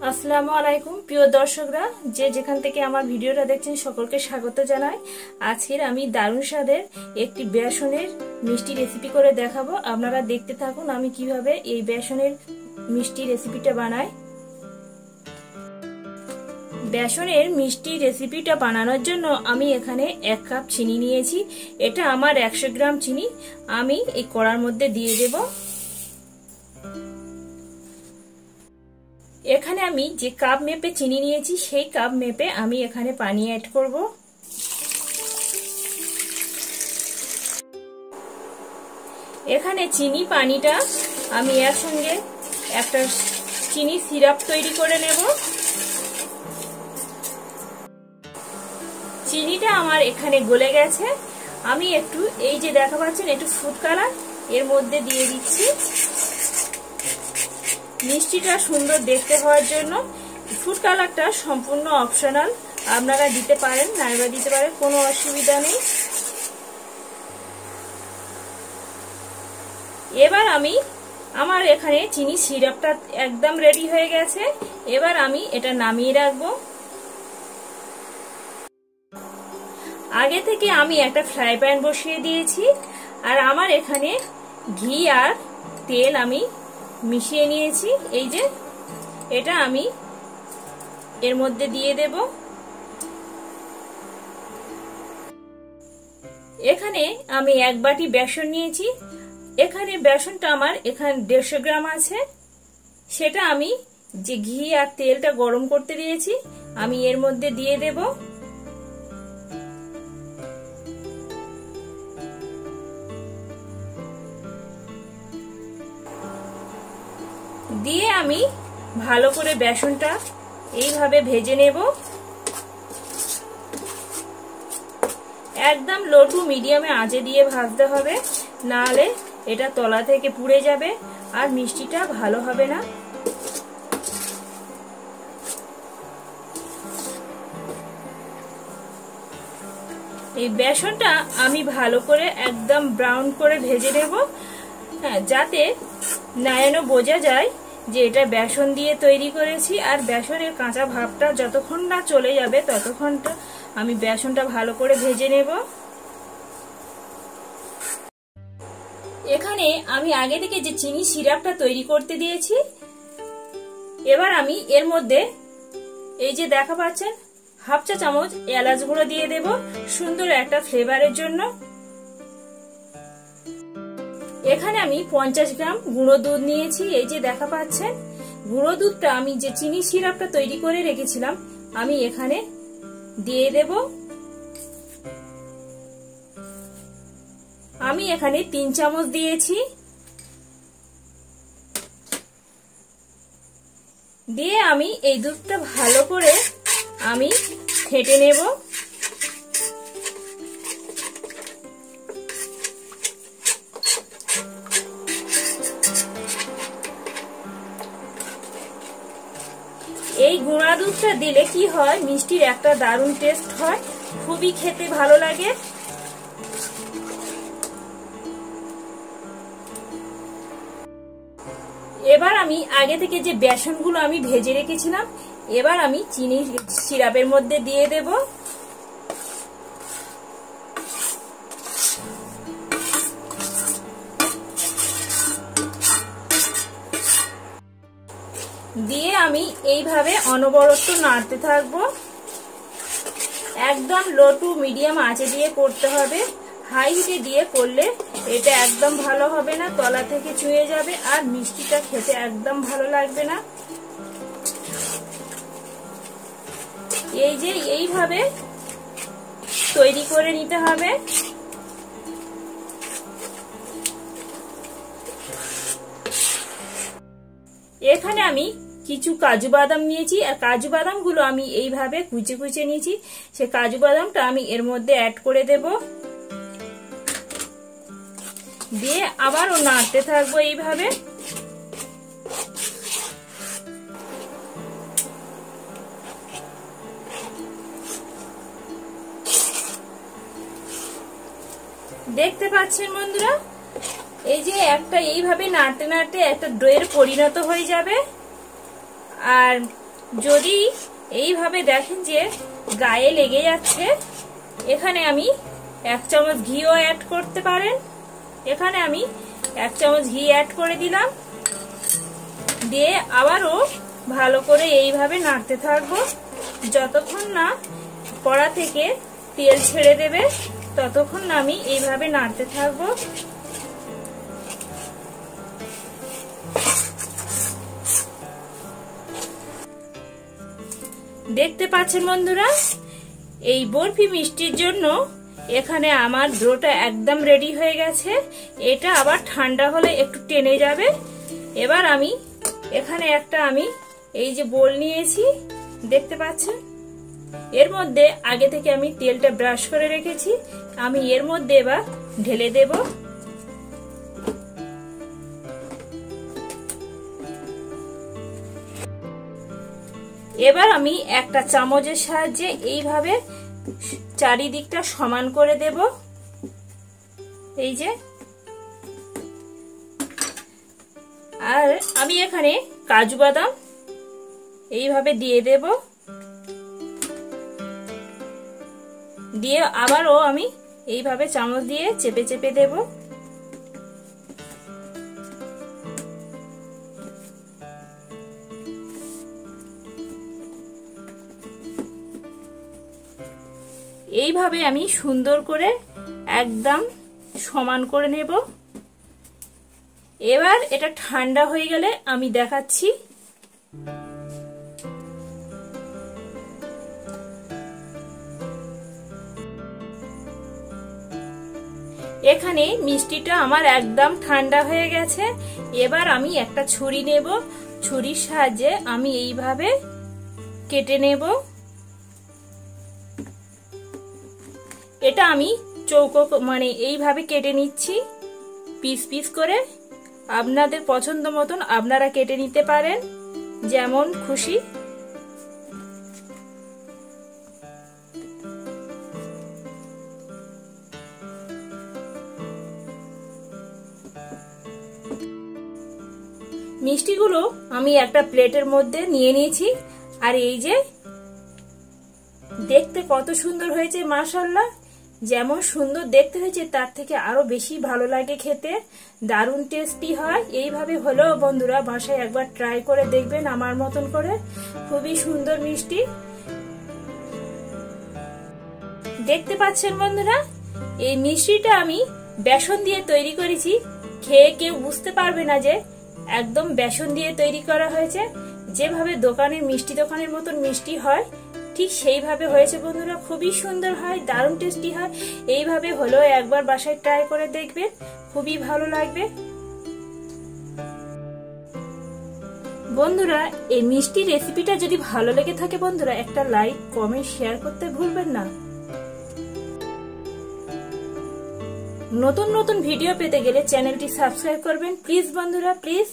আসসালামু আলাইকুম প্রিয় দর্শকরা, যে যেখান থেকে আমার ভিডিওটা দেখছেন সকলকে স্বাগত জানাই। আজকের আমি দারুণ স্বাদের একটি বেসনের মিষ্টি রেসিপি করে দেখাবো। আপনারা দেখতে থাকুন আমি কিভাবে এই বেসনের মিষ্টি রেসিপিটা বানাই। বেসনের মিষ্টি রেসিপিটা বানানোর জন্য আমি এখানে 1 কাপ চিনি নিয়েছি। এটা আমার 100 গ্রাম চিনি আমি এই কড়ার মধ্যে দিয়ে দেব। এখানে আমি যে কাপ মেপে চিনি নিয়েছি সেই কাপ মেপে আমি এখানে পানি অ্যাড করব। এখানে চিনি পানিটা আমি এর সঙ্গে একটা চিনি সিরাপ তৈরি করে নেব। চিনিটা আমার এখানে গলে গেছে। আমি একটু এই যে দেখা পাচ্ছেন একটু ফুড কালার এর মধ্যে দিয়ে দিচ্ছি। মিষ্টিটা সুন্দর দেখতে হওয়ার জন্য ফুড কালারটা সম্পূর্ণ অপশনাল, আপনারা দিতে পারেন নাইবা দিতে পারেন, কোনো অসুবিধা নেই। এবার আমার এখানে চিনি সিরাপটা একদম রেডি হয়ে গেছে। এবার আমি এটা নামিয়ে রাখবো। আগে থেকে আমি একটা ফ্রাই প্যান বসিয়ে দিয়েছি আর আমার এখানে ঘি আর তেল আমি মিশিয়ে নিয়েছি। এই যে এটা আমি এর মধ্যে দিয়ে দেব। এখানে আমি 1 বাটি বেসন নিয়েছি। এখানে বেসনটা আমার এখানে 150 গ্রাম আছে। সেটা আমি যে ঘি আর তেলটা গরম করতে দিয়েছি আমি এর মধ্যে দিয়ে দেব। দিয়ে আমি ভালো করে বেসনটা এইভাবে ভেজে নেব। একদম লো টু মিডিয়ামে আঁচে দিয়ে ভাজতে হবে, নাহলে এটা তলা থেকে পুড়ে যাবে আর মিষ্টিটা ভালো হবে না। এই বেসনটা আমি ভালো করে একদম ব্রাউন করে ভেজে নেব, যাতে নায়ানো বোঝা যায় যে এটা বেসন দিয়ে তৈরি করেছি। আর বেসনের কাঁচা ভাবটা যতক্ষণ না চলে যাবে ততক্ষণটা আমি বেসনটা ভালো করে ভেজে নেব। এখানে আমি আগে থেকে যে চিনি সিরাপটা তৈরি করতে দিয়েছি, এবার আমি এর মধ্যে এই যে দেখা পাচ্ছেন 1/2 চা চামচ এলাচ গুঁড়ো দিয়ে দেব সুন্দর একটা ফ্লেভারের জন্য। এখানে আমি 50 গ্রাম গুঁড়ো দুধ নিয়েছি। এই যে দেখা পাচ্ছেন গুঁড়ো দুধটা আমি যে চিনি সিরাপটা তৈরি করে রেখেছিলাম আমি এখানে দিয়ে দেব। আমি এখানে 3 চামচ দিয়েছি। দিয়ে আমি এই দুধটা ভালো করে আমি ফেটে নেব। এই গুঁড়া দুধটা দিলে কি হয়, মিষ্টির একটা দারুণ টেস্ট হয়, খুবই খেতে ভালো লাগে। এবার আমি আগে থেকে যে বেসনগুলো আমি ভেজে রেখেছিলাম এবার আমি চিনি সিরাপের মধ্যে দিয়ে দেব। দিয়ে আমি এইভাবে অনবরত নাড়তে থাকবো। একদম লো টু মিডিয়াম আঁচে দিয়ে করতে হবে, হাই হিটে দিয়ে করলে এটা একদম ভালো হবে না, তলা থেকে চুয়ে যাবে আর মিষ্টিটা খেতে একদম ভালো লাগবে না। এই যে এইভাবে তৈরি করে নিতে হবে। এখানে আমি কিছু কাজু বাদাম নিয়েছি আর কাজু বাদামগুলো আমি এইভাবে কুচে কুচে নিয়েছি। সে কাজু বাদামটা আমি এর মধ্যে অ্যাড করে দেব। দিয়ে আবারও নাড়তে থাকবো এইভাবে। দেখতে পাচ্ছেন বন্ধুরা, এই যে একটা এইভাবে নাড়তে নাড়তে একটা ডোয়ের পরিণত হয়ে যাবে। আর যদি এইভাবে দেখেন যে গায়ে লেগে যাচ্ছে, এখানে আমি 1 চামচ ঘিও অ্যাড করতে পারেন। এখানে আমি 1 চামচ ঘি অ্যাড করে দিলাম, দিয়ে আবারও ভালো করে এইভাবে নাড়তে থাকবো যতক্ষণ না কড়া থেকে তেল ছেড়ে দেবে, ততক্ষণ না আমি এইভাবে নাড়তে থাকবো। দেখতে পাচ্ছেন বন্ধুরা, এই বরফি মিষ্টির জন্য এখানে আমার ডোটা একদম রেডি হয়ে গেছে। এটা আবার ঠান্ডা হলে একটু টেনে যাবে। এবার আমি এখানে আমি এই যে বোল নিয়েছি, দেখতে পাচ্ছেন, এর মধ্যে আগে থেকে আমি তেলটা ব্রাশ করে রেখেছি। আমি এর মধ্যে এবার ঢেলে দেব। এবার আমি একটা চামচের সাহায্যে এইভাবে চারিদিকটা সমান করে দেব। এই যে, আর আমি এখানে কাজু বাদাম এইভাবে দিয়ে দেব, দিয়ে আবারও আমি এইভাবে চামচ দিয়ে চেপে চেপে দেব। এইভাবে আমি সুন্দর করে একদম সমান করে নেব। এবার এটা ঠান্ডা হয়ে গেলে আমি দেখাচ্ছি। এখানে মিষ্টিটা আমার একদম ঠান্ডা হয়ে গেছে। এবার আমি একটা ছুরি নেব, ছুরির সাহায্যে আমি এইভাবে কেটে নেব। এটা আমি চৌকো মানে এইভাবে কেটে নিচ্ছি পিস পিস করে। আপনাদের পছন্দ মতন আপনারা কেটে নিতে পারেন, যেমন খুশি। মিষ্টিগুলো আমি একটা প্লেটের মধ্যে নিয়ে নিয়েছি। আর এই যে দেখতে কত সুন্দর হয়েছে, মাশাআল্লাহ। যেমন সুন্দর দেখতে হয়েছে তার থেকে আরো বেশি ভালো লাগে খেতে, দারুণ টেস্টি হয়। এইভাবে হলেও বন্ধুরা বাসায় একবার ট্রাই করে দেখবেন আমার মতন করে। খুবই সুন্দর মিষ্টি দেখতে পাচ্ছেন বন্ধুরা। এই মিষ্টিটা আমি বেসন দিয়ে তৈরি করেছি। খেয়ে কেউ বুঝতে পারবে না যে একদম বেসন দিয়ে তৈরি করা হয়েছে। যেভাবে দোকানের মিষ্টি দোকানের মতন মিষ্টি হয় ঠিক সেইভাবে হয়েছে বন্ধুরা। খুবই সুন্দর হয়, দারুণ টেস্টি হয়। এইভাবে হলেও একবার বাসায় ট্রাই করে দেখবেন, খুবই ভালো লাগবে বন্ধুরা। এই মিষ্টি রেসিপিটা যদি ভালো লেগে থাকে বন্ধুরা, একটা লাইক কমেন্ট শেয়ার করতে ভুলবেন না। নতুন নতুন ভিডিও পেতে গেলে চ্যানেলটি সাবস্ক্রাইব করবেন প্লিজ বন্ধুরা, প্লিজ।